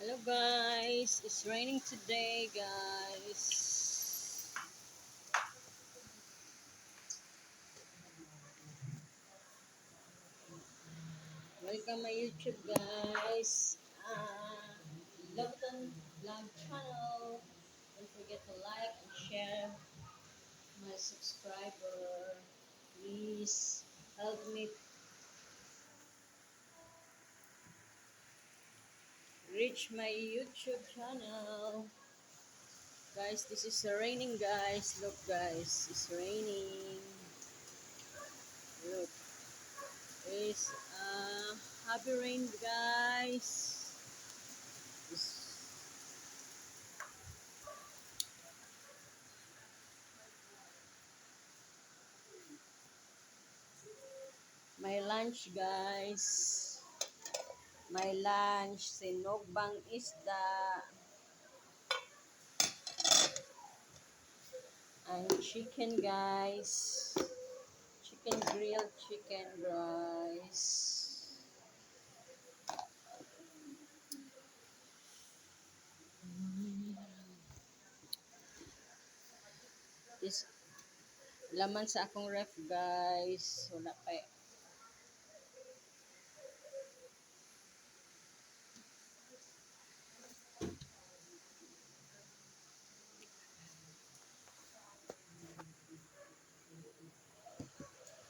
Hello guys, it's raining today guys. Welcome my YouTube guys. Loveton Vlog channel. Don't forget to like and share my subscriber. Please help me reach my YouTube channel. Guys, this is raining guys. Look guys, it's raining. Look. It's happy rain guys. It's my lunch guys. My lunch, sinogbang isda and chicken guys. Chicken grilled chicken guys. This laman sa akong ref guys. Wala pa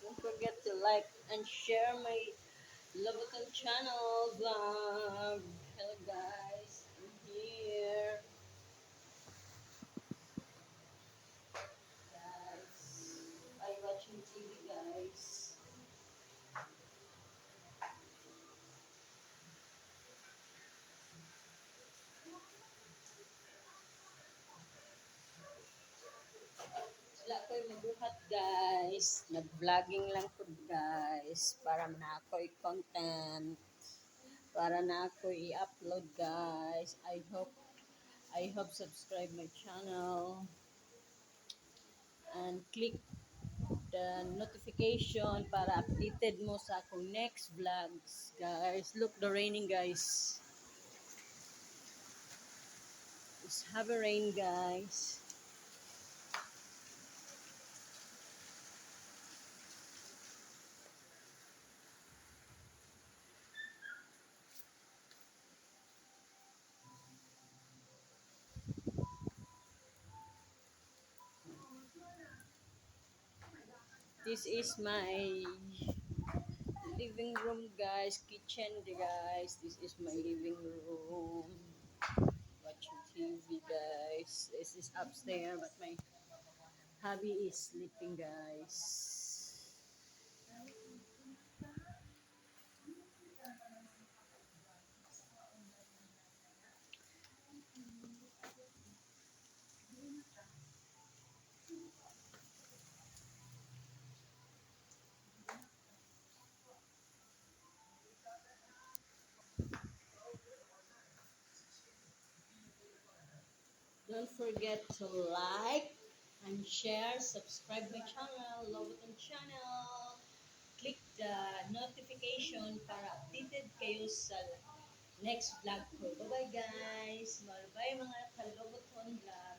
Don't forget to like and share my Loveton channel vlog. Hello guys, I'm here. Guys, are you watching TV guys? Wala ko'y mabuhat guys. Nag-vlogging lang po guys. Para na ako'y content. Para na ako'y i-upload guys. I hope subscribe my channel. And click the notification para updated mo sa akong next vlogs guys. Look the raining guys. It's heavy rain guys. This is my living room guys, kitchen guys. This is my living room. Watching TV guys. This is upstairs but my hubby is sleeping guys. Don't forget to like and share, subscribe my channel, Loveton channel. Click the notification para updated kayo sa next vlog ko. Bye-bye guys. Bye-bye mga ka-Loveton vlog.